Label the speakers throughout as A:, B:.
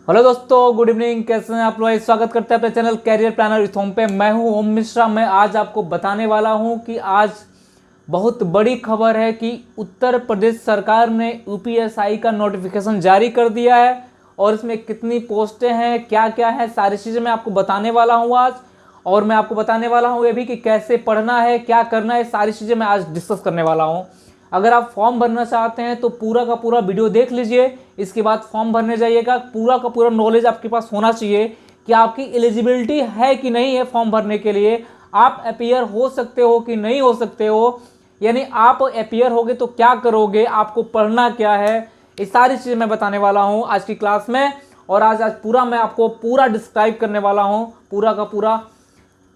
A: Hello दोस्तों, good evening. कैसे हैं आप लोग? स्वागत करते हैं अपने channel career planner with home पे। मैं हूं ओम मिश्रा। मैं आज आपको बताने वाला हूं कि आज बहुत बड़ी खबर है कि उत्तर प्रदेश सरकार ने यूपीएसआई का नोटिफिकेशन जारी कर दिया है और इसमें कितनी पोस्टें हैं, क्या क्या है, सारी चीज़ें मैं आपको बताने वाला हूँ आज। और मैं आपको बताने वाला हूँ ये भी कि कैसे पढ़ना है, क्या करना है, सारी चीज़ें मैं आज डिस्कस करने वाला हूँ। अगर आप फॉर्म भरना चाहते हैं तो पूरा का पूरा वीडियो देख लीजिए, इसके बाद फॉर्म भरने जाइएगा। पूरा का पूरा नॉलेज आपके पास होना चाहिए कि आपकी एलिजिबिलिटी है कि नहीं है फॉर्म भरने के लिए, आप अपीयर हो सकते हो कि नहीं हो सकते हो, यानी आप अपीयर होगे तो क्या करोगे, आपको पढ़ना क्या है, ये सारी चीज़ें मैं बताने वाला हूँ आज की क्लास में। और आज पूरा मैं आपको पूरा डिस्क्राइब करने वाला हूँ, पूरा का पूरा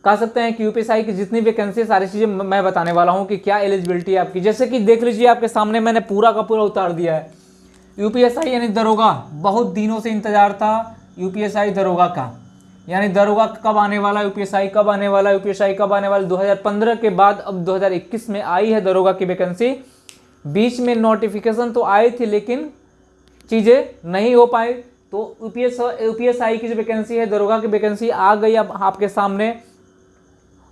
A: कह सकते हैं कि यूपीएसआई की जितनी वैकेंसी, सारी चीज़ें मैं बताने वाला हूं कि क्या एलिजिबिलिटी है आपकी। जैसे कि देख लीजिए, आपके सामने मैंने पूरा का पूरा उतार दिया है। यूपीएसआई यानी दरोगा, बहुत दिनों से इंतजार था यूपीएसआई दरोगा का, यानी दरोगा कब आने वाला, यूपीएसआई कब आने वाला, यूपीएसआई कब आने वाला। 2015 के बाद अब 2021 में आई है दरोगा की वैकेंसी। बीच में नोटिफिकेशन तो आई थी लेकिन चीज़ें नहीं हो पाई, तो यूपीएसआई की जो वैकेंसी है, दरोगा की वैकेंसी आ गई अब आपके सामने।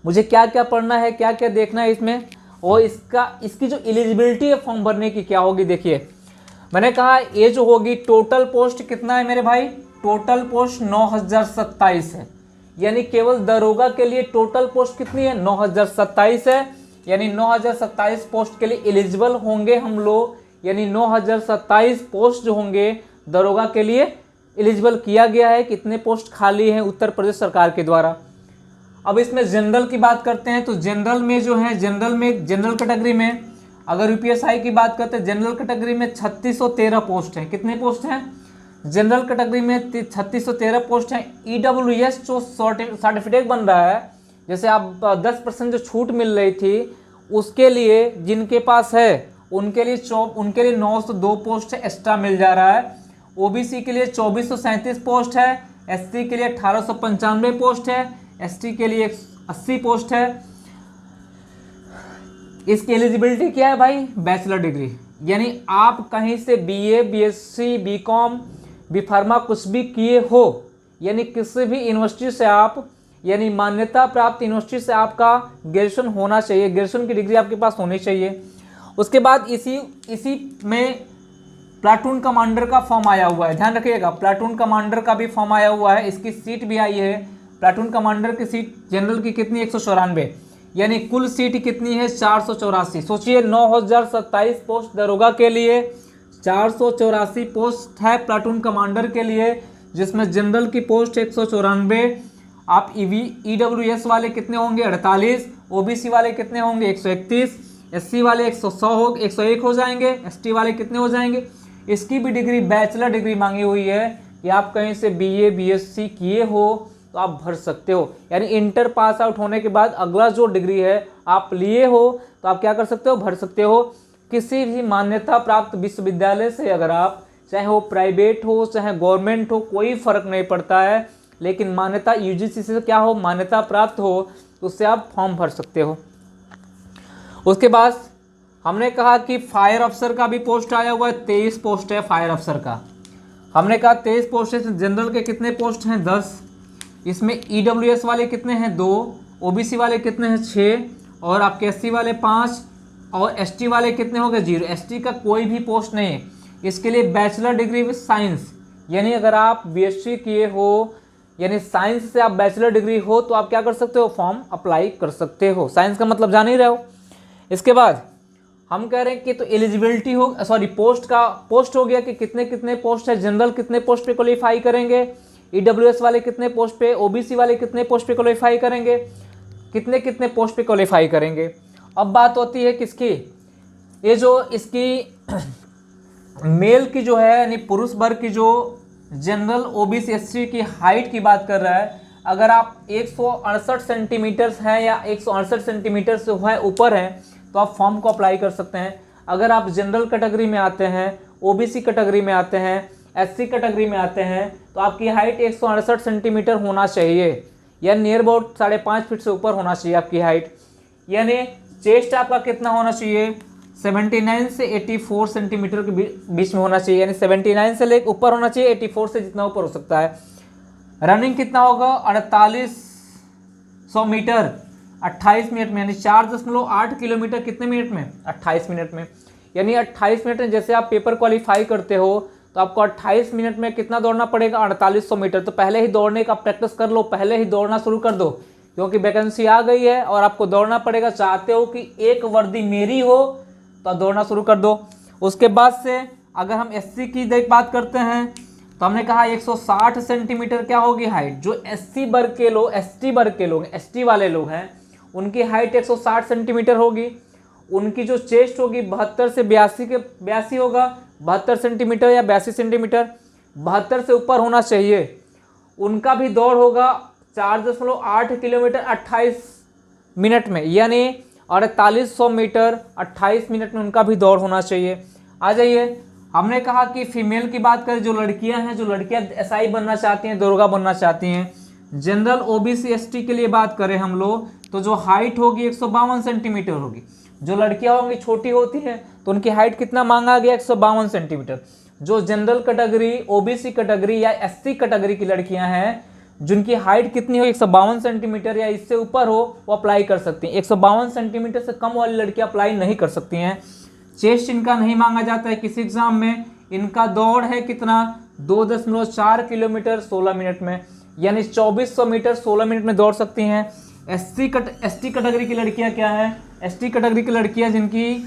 A: मुझे क्या क्या पढ़ना है, क्या क्या देखना है इसमें, और इसकी जो एलिजिबिलिटी है फॉर्म भरने की क्या होगी। देखिए, मैंने कहा ये जो होगी टोटल पोस्ट कितना है मेरे भाई, टोटल पोस्ट 9027 है। यानी केवल दरोगा के लिए टोटल पोस्ट कितनी है, 9027 है। यानी 9027 पोस्ट के लिए एलिजिबल होंगे हम लोग, यानी 9027 पोस्ट जो होंगे दरोगा के लिए एलिजिबल किया गया है। कितने पोस्ट खाली हैं उत्तर प्रदेश सरकार के द्वारा। अब इसमें जनरल की बात करते हैं तो जनरल में जो है, जनरल कैटेगरी में अगर यूपीएसआई की बात करते हैं, जनरल कैटेगरी में 3613 पोस्ट हैं। कितने पोस्ट हैं जनरल कैटेगरी में? 3613 पोस्ट हैं। ईडब्ल्यूएस जो सर्टिफिकेट बन रहा है, जैसे आप 10% जो छूट मिल रही थी उसके लिए जिनके पास है उनके लिए 902 पोस्ट एक्स्ट्रा मिल जा रहा है। ओबीसी के लिए 2437 पोस्ट है, एससी के लिए 1895 पोस्ट है, एसटी के लिए 80 पोस्ट है। इसकी एलिजिबिलिटी क्या है भाई, बैचलर डिग्री। यानी आप कहीं से बीए, बीएससी, बीकॉम, बीफार्मा कुछ भी किए हो, यानी किसी भी यूनिवर्सिटी से आप, यानी मान्यता प्राप्त यूनिवर्सिटी से आपका ग्रेजुएशन होना चाहिए, ग्रेजुएशन की डिग्री आपके पास होनी चाहिए। उसके बाद इसी में प्लाटून कमांडर का फॉर्म आया हुआ है, ध्यान रखिएगा, प्लाटून कमांडर का भी फॉर्म आया हुआ है। इसकी सीट भी आई है। प्लाटून कमांडर की सीट जनरल की कितनी, 194, यानी कुल सीट कितनी है, 484। सोचिए, 9027 पोस्ट दरोगा के लिए, 484 पोस्ट है प्लाटून कमांडर के लिए, जिसमें जनरल की पोस्ट 194। आप ईडब्ल्यूएस वाले कितने होंगे, 48। ओबीसी वाले कितने होंगे, 131। एससी वाले 101 हो जाएंगे। एसटी वाले कितने हो जाएंगे। इसकी भी डिग्री बैचलर डिग्री मांगी हुई है कि आप कहीं से बीए, बीएससी किए हो तो आप भर सकते हो। यानी इंटर पास आउट होने के बाद अगला जो डिग्री है आप लिए हो तो आप क्या कर सकते हो, भर सकते हो। किसी भी मान्यता प्राप्त विश्वविद्यालय से, अगर आप, चाहे वो प्राइवेट हो चाहे गवर्नमेंट हो, कोई फर्क नहीं पड़ता है, लेकिन मान्यता यूजीसी से क्या हो, मान्यता प्राप्त हो, तो उससे आप फॉर्म भर सकते हो। उसके बाद हमने कहा कि फायर अफसर का भी पोस्ट आया हुआ है, 23 पोस्ट है फायर अफसर का। हमने कहा 23 पोस्ट है। जनरल के कितने पोस्ट हैं, 10। इसमें ईडब्ल्यूएस वाले कितने हैं, 2। ओबीसी वाले कितने हैं, 6। और आपके एससी वाले 5। और एसटी वाले कितने हो गए, 0। एसटी का कोई भी पोस्ट नहीं है। इसके लिए बैचलर डिग्री विद साइंस, यानी अगर आप बीएससी किए हो, यानी साइंस से आप बैचलर डिग्री हो, तो आप क्या कर सकते हो, फॉर्म अप्लाई कर सकते हो। साइंस का मतलब जान ही रहे हो। इसके बाद हम कह रहे हैं कि तो एलिजिबिलिटी हो, सॉरी, पोस्ट हो गया कि कितने कितने पोस्ट है। जनरल कितने पोस्ट पे क्वालिफाई करेंगे, ईडब्ल्यूएस वाले कितने पोस्ट पे, ओबीसी वाले कितने पोस्ट पे क्वालिफाई करेंगे, कितने कितने पोस्ट पे क्वालिफाई करेंगे। अब बात होती है किसकी, ये जो इसकी मेल की जो है, यानी पुरुष वर्ग की जो जनरल, ओबीसी, एससी की हाइट की बात कर रहा है। अगर आप 168 सेंटीमीटर है या 168 सेंटीमीटर से है ऊपर हैं तो आप फॉर्म को अप्लाई कर सकते हैं। अगर आप जनरल कैटेगरी में आते हैं, ओबीसी कैटेगरी में आते हैं, एससी कैटेगरी में आते हैं, तो आपकी हाइट 168 सेंटीमीटर होना चाहिए, या नियर अबाउट 5.5 फीट से ऊपर होना चाहिए आपकी हाइट। यानी चेस्ट आपका कितना होना चाहिए, 79 से 84 सेंटीमीटर के बीच में होना चाहिए, यानी 79 से लेकर ऊपर होना चाहिए, 84 से जितना ऊपर हो सकता है। रनिंग कितना होगा, 4800 मीटर 28 मिनट में, यानी 4.8 किलोमीटर कितने मिनट में, 28 मिनट में। यानी 28 मिनट में जैसे आप पेपर क्वालिफाई करते हो तो आपको 28 मिनट में कितना दौड़ना पड़ेगा, 4800 मीटर। तो पहले ही दौड़ने का प्रैक्टिस कर लो, पहले ही दौड़ना शुरू कर दो, क्योंकि वैकेंसी आ गई है और आपको दौड़ना पड़ेगा। चाहते हो कि एक वर्दी मेरी हो तो आप दौड़ना शुरू कर दो। उसके बाद से अगर हम एससी की बात करते हैं तो हमने कहा 160 सेंटीमीटर क्या होगी हाइट। जो एससी वर्ग के लोग, एसटी वर्ग के लोग, एसटी वाले लोग हैं, उनकी हाइट 160 सेंटीमीटर होगी। उनकी जो चेस्ट होगी 72 से 82 होगा, 72 सेंटीमीटर या 82 सेंटीमीटर, 72 से ऊपर होना चाहिए। उनका भी दौड़ होगा 4.8 किलोमीटर 28 मिनट में, यानी 4800 मीटर 28 मिनट में उनका भी दौड़ होना चाहिए। आ जाइए, हमने कहा कि फीमेल की बात करें, जो लड़कियां हैं, जो लड़कियां एसआई बनना चाहती हैं, दरोगा बनना चाहती हैं, जनरल ओबीसी एसटी के लिए बात करें हम लोग, तो जो हाइट होगी 152 सेंटीमीटर होगी। जो लड़कियां होंगी छोटी होती हैं तो उनकी हाइट कितना मांगा गया, 152 सेंटीमीटर। जो जनरल कैटेगरी, ओबीसी कैटेगरी या एससी कैटेगरी की लड़कियां हैं, जिनकी हाइट कितनी हो, 152 सेंटीमीटर या इससे ऊपर हो, वो अप्लाई कर सकती हैं। 152 सेंटीमीटर से कम वाली लड़कियां अप्लाई नहीं कर सकती हैं। चेस्ट इनका नहीं मांगा जाता है किसी एग्जाम में। इनका दौड़ है कितना, 2.4 किलोमीटर 16 मिनट में, यानी 2400 मीटर 16 मिनट में दौड़ सकती हैं। एसटी कैटेगरी की लड़कियां क्या है, एसटी कैटेगरी की लड़कियां जिनकी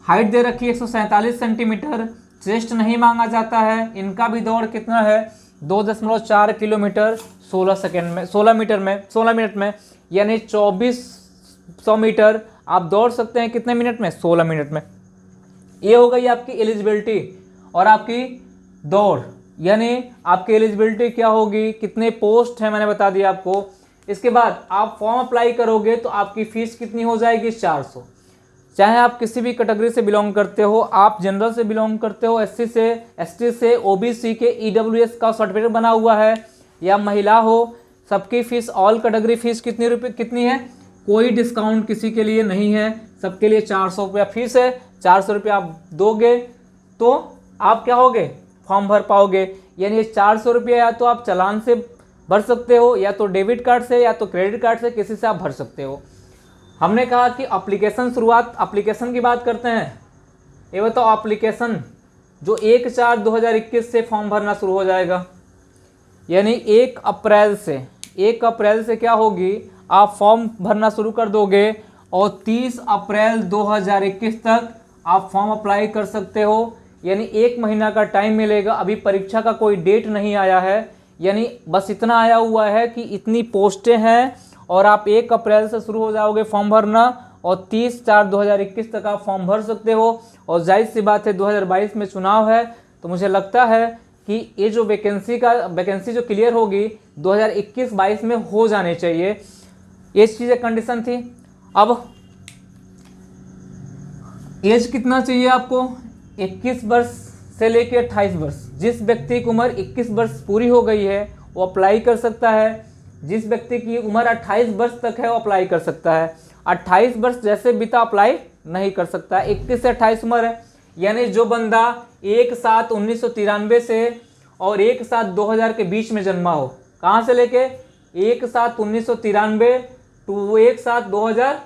A: हाइट दे रखी है 147 सेंटीमीटर, चेस्ट नहीं मांगा जाता है, इनका भी दौड़ कितना है, 2.4 किलोमीटर 16 मिनट में, यानी 2400 मीटर आप दौड़ सकते हैं कितने मिनट में, 16 मिनट में। ये हो गई आपकी एलिजिबिलिटी और आपकी दौड़, यानी आपकी एलिजिबिलिटी क्या होगी, कितने पोस्ट हैं मैंने बता दिया आपको। इसके बाद आप फॉर्म अप्लाई करोगे तो आपकी फ़ीस कितनी हो जाएगी, 400। चाहे आप किसी भी कैटेगरी से बिलोंग करते हो, आप जनरल से बिलोंग करते हो, एससी से, एसटी से, ओबीसी के ईडब्ल्यूएस का सर्टिफिकेट बना हुआ है, या महिला हो, सबकी फ़ीस, ऑल कैटेगरी फ़ीस कितनी है, कोई डिस्काउंट किसी के लिए नहीं है, सबके लिए 400 रुपया फीस है। 400 रुपया आप दोगे तो आप क्या होगे, फॉर्म भर पाओगे। यानी ये 400 रुपया या तो आप चालान से भर सकते हो, या तो डेबिट कार्ड से, या तो क्रेडिट कार्ड से, किसी से आप भर सकते हो। हमने कहा कि एप्लीकेशन की बात करते हैं। ये बताओ, एप्लीकेशन जो 1/4/2021 से फॉर्म भरना शुरू हो जाएगा, यानी 1 अप्रैल से क्या होगी, आप फॉर्म भरना शुरू कर दोगे और 30 अप्रैल 2021 तक आप फॉर्म अप्लाई कर सकते हो, यानी 1 महीना का टाइम मिलेगा। अभी परीक्षा का कोई डेट नहीं आया है, यानी बस इतना आया हुआ है कि इतनी पोस्टें हैं और आप 1 अप्रैल से शुरू हो जाओगे फॉर्म भरना और 30/4/2021 तक आप फॉर्म भर सकते हो। और जाहिर सी बात है 2022 में चुनाव है, तो मुझे लगता है कि ये जो वैकेंसी जो क्लियर होगी 2021-22 में हो जाने चाहिए। ये चीज़ें कंडीशन थी। अब एज कितना चाहिए आपको, 21 वर्ष से लेकर 28 वर्ष। जिस व्यक्ति की उम्र 21 वर्ष पूरी हो गई है वो अप्लाई कर सकता है। जिस व्यक्ति की उम्र 28 वर्ष तक है वो अप्लाई कर सकता है। 28 वर्ष जैसे बीता अप्लाई नहीं कर सकता। 21 से 28 उम्र है, यानी जो बंदा 1/7/1993 से और 1/7/2000 के बीच में जन्मा हो, कहाँ से लेके 1/7/1993 टू 1/7/2000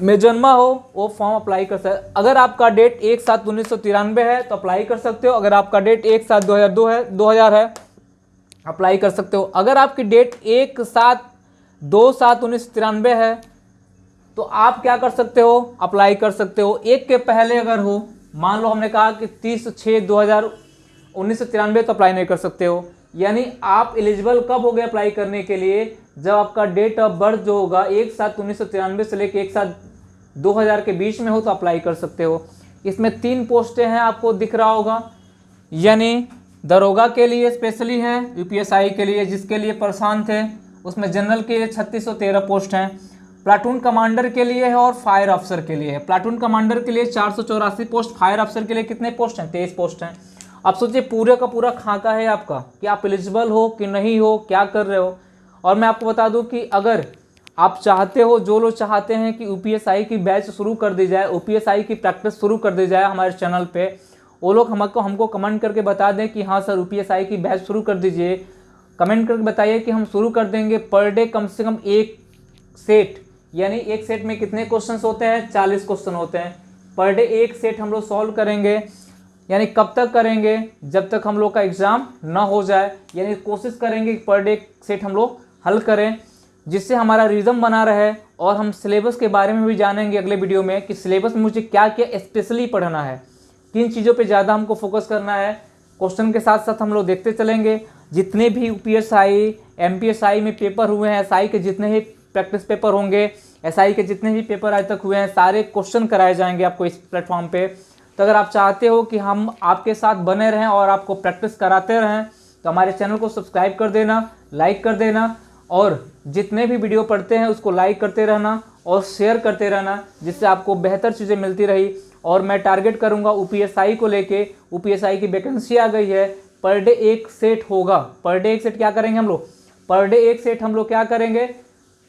A: में जन्मा हो, वो फॉर्म अप्लाई कर सकते हैं। अगर आपका डेट 1/7/1993 है तो अप्लाई कर सकते हो। अगर आपका डेट 1/7/2000 है अप्लाई कर सकते हो। अगर आपकी डेट 1/7/1993 है तो आप क्या कर सकते हो, अप्लाई कर सकते हो। एक के पहले अगर हो, मान लो हमने कहा कि 30/6/1993 तो अप्लाई नहीं कर सकते हो। यानी आप एलिजिबल कब हो गए अप्लाई करने के लिए, जब आपका डेट ऑफ बर्थ जो होगा 1/7/1993 से लेकर 1/7/2000 के बीच में हो तो अप्लाई कर सकते हो। इसमें 3 पोस्टें हैं, आपको दिख रहा होगा, यानी दरोगा के लिए स्पेशली है, यूपीएसआई के लिए जिसके लिए परेशान थे उसमें जनरल के लिए 3613 पोस्ट हैं, प्लाटून कमांडर के लिए है और फायर अफसर के लिए है। प्लाटून कमांडर के लिए 484 पोस्ट, फायर अफसर के लिए कितने पोस्ट हैं, 23 पोस्ट हैं। अब सोचिए पूरे का पूरा खाका है आपका कि आप एलिजिबल हो कि नहीं हो, क्या कर रहे हो। और मैं आपको बता दूं कि अगर आप चाहते हो, जो लोग चाहते हैं कि यूपीएसआई की बैच शुरू कर दी जाए, यूपीएसआई की प्रैक्टिस शुरू कर दी जाए हमारे चैनल पे, वो लोग हमको कमेंट करके बता दें कि हाँ सर यूपीएसआई की बैच शुरू कर दीजिए। कमेंट करके बताइए कि हम शुरू कर देंगे। पर डे कम से कम एक सेट, यानी एक सेट में कितने क्वेश्चन होते हैं, 40 क्वेश्चन होते हैं। पर डे एक सेट हम लोग सॉल्व करेंगे। यानी कब तक करेंगे, जब तक हम लोग का एग्ज़ाम ना हो जाए। यानी कोशिश करेंगे कि पर डे सेट हम लोग हल करें, जिससे हमारा रिदम बना रहे। और हम सिलेबस के बारे में भी जानेंगे अगले वीडियो में कि सिलेबस में मुझे क्या क्या स्पेशली पढ़ना है, किन चीज़ों पे ज़्यादा हमको फोकस करना है। क्वेश्चन के साथ साथ हम लोग देखते चलेंगे जितने भी यूपीएसआई एमपीएसआई में पेपर हुए हैं, एसआई के जितने भी प्रैक्टिस पेपर होंगे, एसआई के जितने भी पेपर आज तक हुए हैं, सारे क्वेश्चन कराए जाएंगे आपको इस प्लेटफॉर्म पे। तो अगर आप चाहते हो कि हम आपके साथ बने रहें और आपको प्रैक्टिस कराते रहें, तो हमारे चैनल को सब्सक्राइब कर देना, लाइक कर देना, और जितने भी वीडियो पढ़ते हैं उसको लाइक करते रहना और शेयर करते रहना, जिससे आपको बेहतर चीज़ें मिलती रही। और मैं टारगेट करूंगा यूपीएसआई को लेके, यूपीएसआई की वैकेंसी आ गई है, पर डे एक सेट होगा। पर डे एक सेट क्या करेंगे हम लोग, पर डे एक सेट हम लोग क्या करेंगे,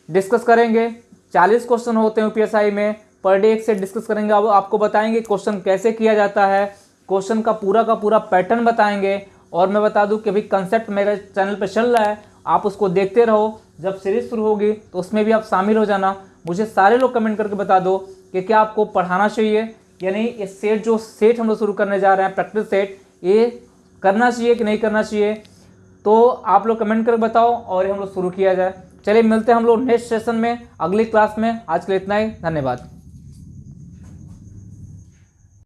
A: डिस्कस करेंगे। 40 क्वेश्चन होते हैं यूपीएसआई में, पर डे एक सेट डिस्कस करेंगे। अब आपको बताएंगे क्वेश्चन कैसे किया जाता है, क्वेश्चन का पूरा पैटर्न बताएंगे। और मैं बता दूं कि अभी कंसेप्ट मेरे चैनल पे चल रहा है, आप उसको देखते रहो। जब सीरीज शुरू होगी तो उसमें भी आप शामिल हो जाना। मुझे सारे लोग कमेंट करके बता दो कि क्या आपको पढ़ाना चाहिए, यानी ये सेट जो सेट हम लोग शुरू करने जा रहे हैं, प्रैक्टिस सेट, ये करना चाहिए कि नहीं करना चाहिए। तो आप लोग कमेंट करके बताओ और ये हम लोग शुरू किया जाए। चलिए मिलते हैं हम लोग नेक्स्ट सेशन में, अगली क्लास में। आज के लिए इतना ही, धन्यवाद।